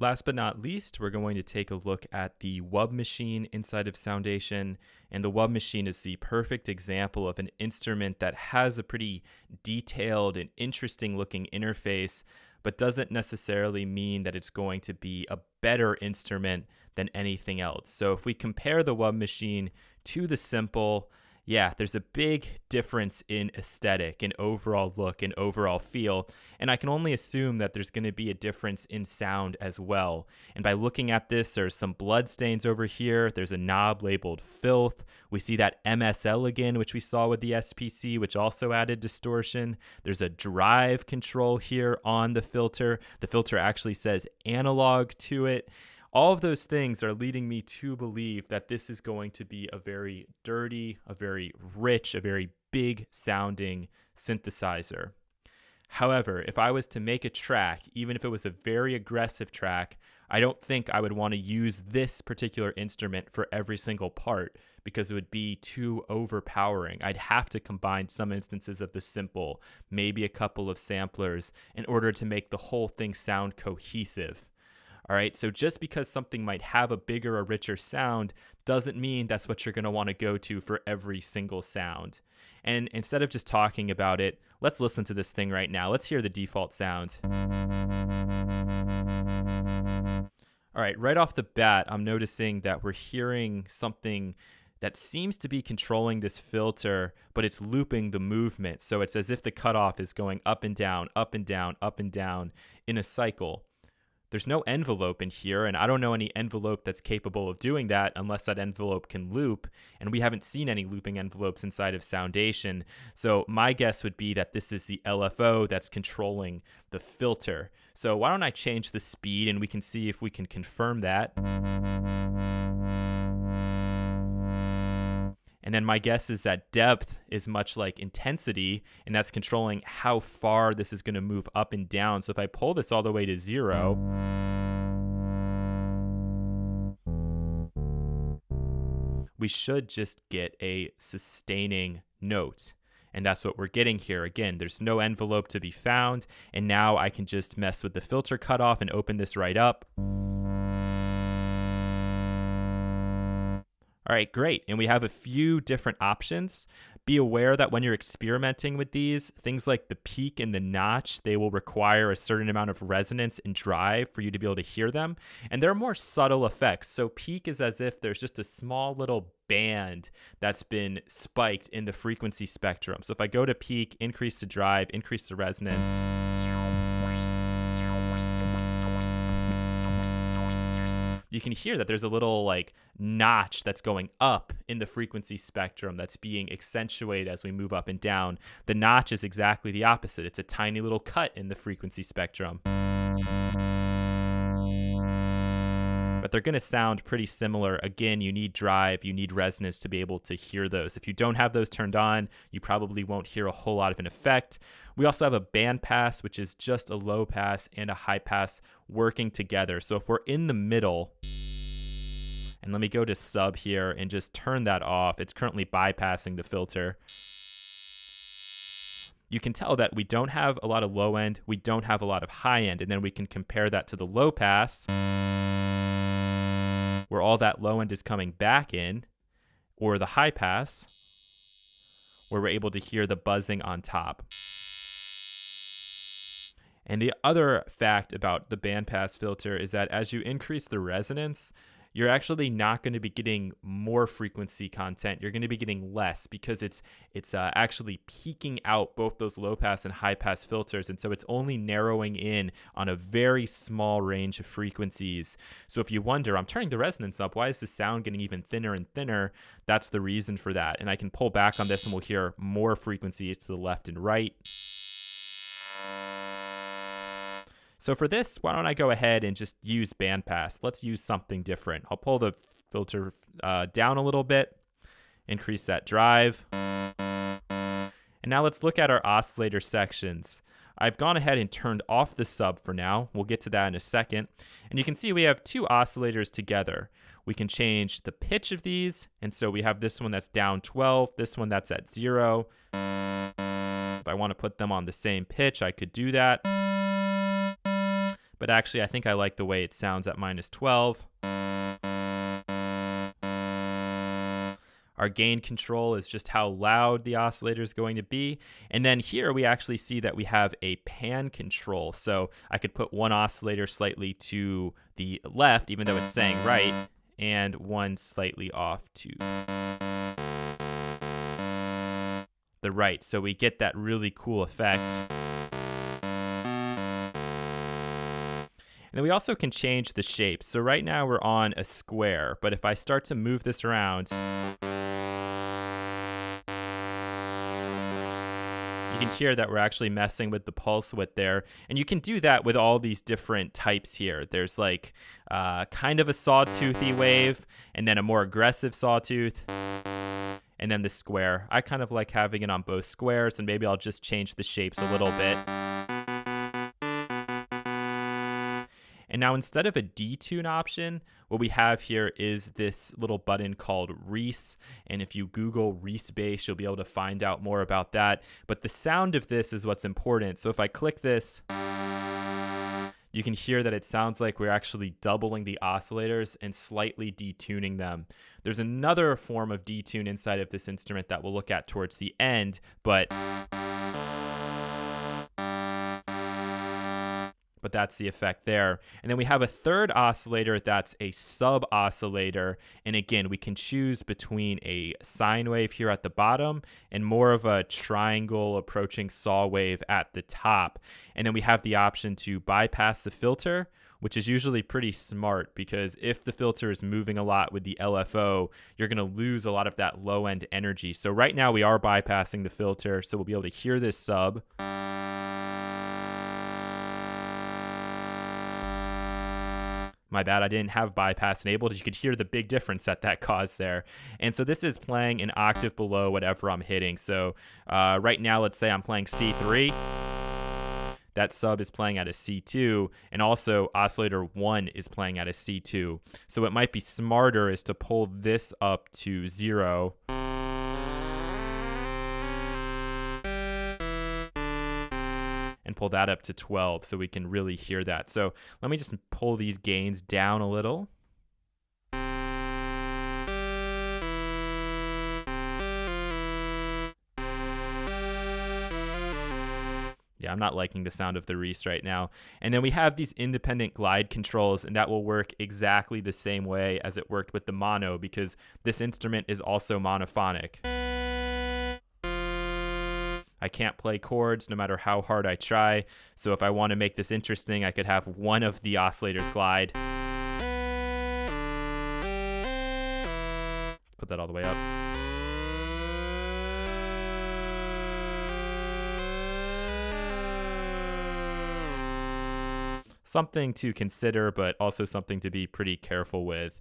Last but not least, we're going to take a look at the Wub Machine inside of Soundation. And the Wub Machine is the perfect example of an instrument that has a pretty detailed and interesting looking interface, but doesn't necessarily mean that it's going to be a better instrument than anything else. So if we compare the Wub Machine to the Simple, yeah, there's a big difference in aesthetic and overall look and overall feel. And I can only assume that there's going to be a difference in sound as well. And by looking at this, there's some blood stains over here. There's a knob labeled filth. We see that MSL again, which we saw with the SPC, which also added distortion. There's a drive control here on the filter. The filter actually says analog to it. All of those things are leading me to believe that this is going to be a very dirty, a very rich, a very big sounding synthesizer. However, if I was to make a track, even if it was a very aggressive track, I don't think I would want to use this particular instrument for every single part because it would be too overpowering. I'd have to combine some instances of the Simple, maybe a couple of samplers, in order to make the whole thing sound cohesive. All right, so just because something might have a bigger or richer sound doesn't mean that's what you're going to want to go to for every single sound. And instead of just talking about it, let's listen to this thing right now. Let's hear the default sound. All right, right off the bat, I'm noticing that we're hearing something that seems to be controlling this filter, but it's looping the movement. So it's as if the cutoff is going up and down, up and down, up and down in a cycle. There's no envelope in here, and I don't know any envelope that's capable of doing that unless that envelope can loop, and we haven't seen any looping envelopes inside of Soundation. So my guess would be that this is the LFO that's controlling the filter. So why don't I change the speed, and we can see if we can confirm that. And then my guess is that depth is much like intensity, and that's controlling how far this is going to move up and down. So if I pull this all the way to 0, we should just get a sustaining note. And that's what we're getting here. Again, there's no envelope to be found. And now I can just mess with the filter cutoff and open this right up. All right, great. And we have a few different options. Be aware that when you're experimenting with these, things like the peak and the notch, they will require a certain amount of resonance and drive for you to be able to hear them. And they're more subtle effects. So peak is as if there's just a small little band that's been spiked in the frequency spectrum. So if I go to peak, increase the drive, increase the resonance, you can hear that there's a little like notch that's going up in the frequency spectrum that's being accentuated as we move up and down. The notch is exactly the opposite. It's a tiny little cut in the frequency spectrum. But they're going to sound pretty similar. Again, you need drive, you need resonance to be able to hear those. If you don't have those turned on, you probably won't hear a whole lot of an effect. We also have a band pass, which is just a low pass and a high pass working together. So if we're in the middle, and let me go to sub here and just turn that off. It's currently bypassing the filter. You can tell that we don't have a lot of low end, we don't have a lot of high end, and then we can compare that to the low pass, where all that low end is coming back in, or the high pass, where we're able to hear the buzzing on top. And the other fact about the bandpass filter is that as you increase the resonance, you're actually not going to be getting more frequency content. You're going to be getting less because it's actually peaking out both those low pass and high pass filters. And so it's only narrowing in on a very small range of frequencies. So if you wonder, I'm turning the resonance up, why is the sound getting even thinner and thinner? That's the reason for that. And I can pull back on this and we'll hear more frequencies to the left and right. So for this, why don't I go ahead and just use bandpass? Let's use something different. I'll pull the filter down a little bit, increase that drive. And now let's look at our oscillator sections. I've gone ahead and turned off the sub for now. We'll get to that in a second. And you can see we have two oscillators together. We can change the pitch of these. And so we have this one that's down 12, this one that's at 0. If I want to put them on the same pitch, I could do that. but actually I think I like the way it sounds at -12. Our gain control is just how loud the oscillator is going to be. And then here we actually see that we have a pan control. So I could put one oscillator slightly to the left, even though it's saying right, and one slightly off to the right. So we get that really cool effect. And then we also can change the shape. So right now we're on a square, but if I start to move this around, you can hear that we're actually messing with the pulse width there. And you can do that with all these different types here. There's like kind of a sawtoothy wave, and then a more aggressive sawtooth, and then the square. I kind of like having it on both squares, and maybe I'll just change the shapes a little bit. And now instead of a detune option, what we have here is this little button called Reese. And if you Google Reese bass, you'll be able to find out more about that. But the sound of this is what's important. So if I click this, you can hear that it sounds like we're actually doubling the oscillators and slightly detuning them. There's another form of detune inside of this instrument that we'll look at towards the end, but that's the effect there. And then we have a third oscillator that's a sub oscillator. And again, we can choose between a sine wave here at the bottom and more of a triangle approaching saw wave at the top. And then we have the option to bypass the filter, which is usually pretty smart, because if the filter is moving a lot with the LFO, you're going to lose a lot of that low end energy. So right now we are bypassing the filter, so we'll be able to hear this sub. My bad, I didn't have bypass enabled. You could hear the big difference that caused there. And so this is playing an octave below whatever I'm hitting. So right now, let's say I'm playing C3. That sub is playing at a C2, and also oscillator 1 is playing at a C2. So what might be smarter is to pull this up to 0. And pull that up to 12 so we can really hear that. So let me just pull these gains down a little. Yeah, I'm not liking the sound of the Reese right now. And then we have these independent glide controls, and that will work exactly the same way as it worked with the mono, because this instrument is also monophonic. I can't play chords no matter how hard I try. So if I want to make this interesting, I could have one of the oscillators glide. Put that all the way up. Something to consider, but also something to be pretty careful with.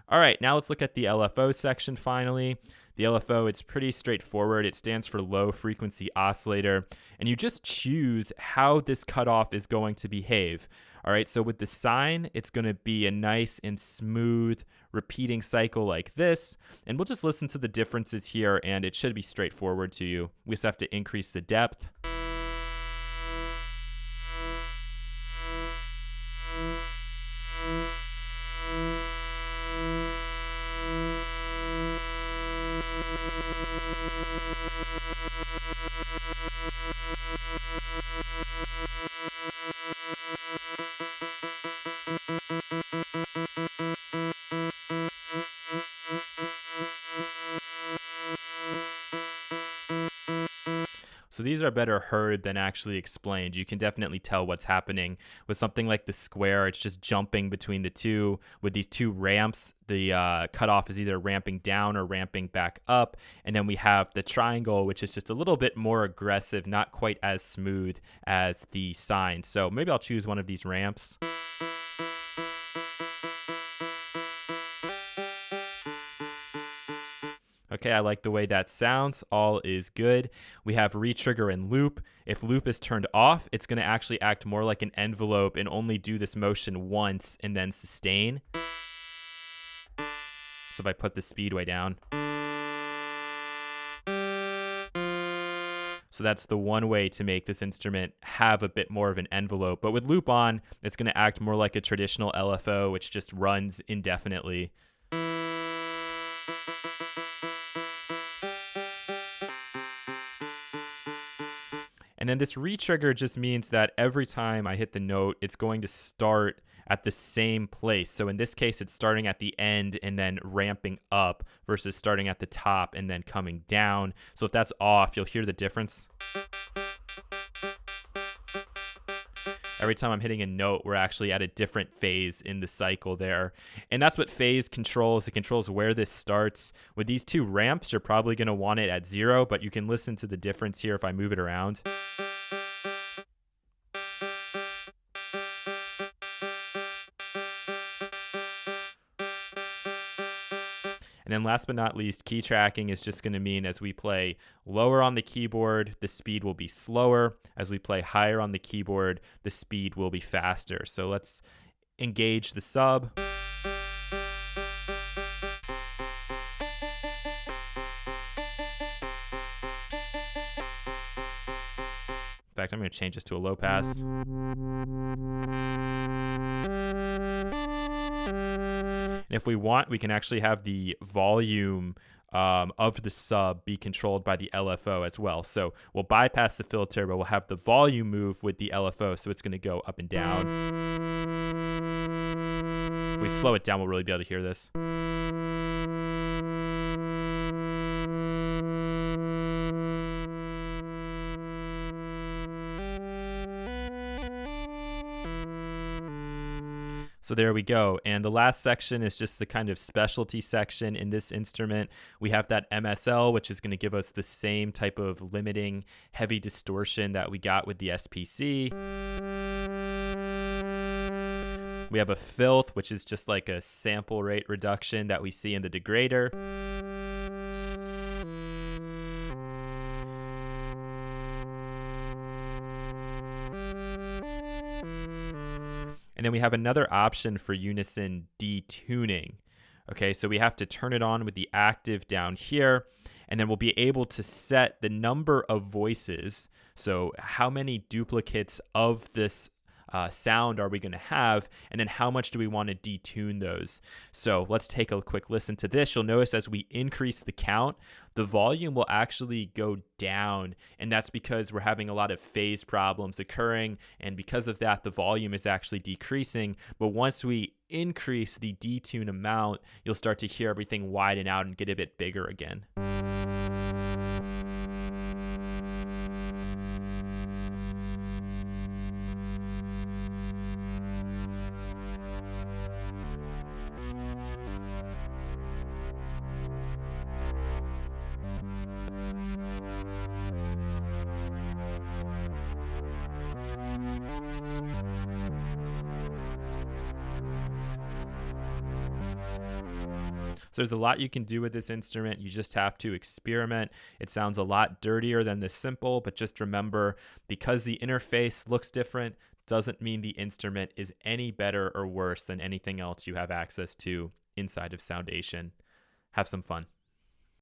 All right, now let's look at the LFO section finally. The LFO, it's pretty straightforward. It stands for low frequency oscillator, and you just choose how this cutoff is going to behave. All right, so with the sine, it's going to be a nice and smooth repeating cycle like this, and we'll just listen to the differences here, and it should be straightforward to you. We just have to increase the depth. So these are better heard than actually explained. You can definitely tell what's happening. With something like the square, it's just jumping between the two. With these two ramps, the cutoff is either ramping down or ramping back up. And then we have the triangle, which is just a little bit more aggressive, not quite as smooth as the sine. So maybe I'll choose one of these ramps. Okay, I like the way that sounds. All is good. We have retrigger and loop. If loop is turned off, it's going to actually act more like an envelope and only do this motion once and then sustain. So if I put the speed way down. So that's the one way to make this instrument have a bit more of an envelope. But with loop on, it's going to act more like a traditional LFO, which just runs indefinitely. And then this retrigger just means that every time I hit the note, it's going to start at the same place. So in this case, it's starting at the end and then ramping up versus starting at the top and then coming down. So if that's off, you'll hear the difference. Every time I'm hitting a note, we're actually at a different phase in the cycle there. And that's what phase controls. It controls where this starts. With these two ramps, you're probably going to want it at 0, but you can listen to the difference here if I move it around. And then last but not least, key tracking is just going to mean as we play lower on the keyboard, the speed will be slower. As we play higher on the keyboard, the speed will be faster. So let's engage the sub. In fact, I'm going to change this to a low pass. And if we want, we can actually have the volume of the sub be controlled by the LFO as well. So we'll bypass the filter, but we'll have the volume move with the LFO, so it's going to go up and down. If we slow it down, we'll really be able to hear this. So there we go. And the last section is just the kind of specialty section in this instrument. We have that MSL, which is going to give us the same type of limiting heavy distortion that we got with the SPC. We have a filth, which is just like a sample rate reduction that we see in the degrader. And then we have another option for unison detuning. Okay, so we have to turn it on with the active down here, and then we'll be able to set the number of voices. So how many duplicates of this sound are we going to have, and then how much do we want to detune those? So let's take a quick listen to this. You'll notice as we increase the count, the volume will actually go down, and that's because we're having a lot of phase problems occurring, and because of that, the volume is actually decreasing. But once we increase the detune amount, you'll start to hear everything widen out and get a bit bigger again. So there's a lot you can do with this instrument. You just have to experiment. It sounds a lot dirtier than the simple, but just remember, because the interface looks different doesn't mean the instrument is any better or worse than anything else you have access to inside of Soundation. Have some fun.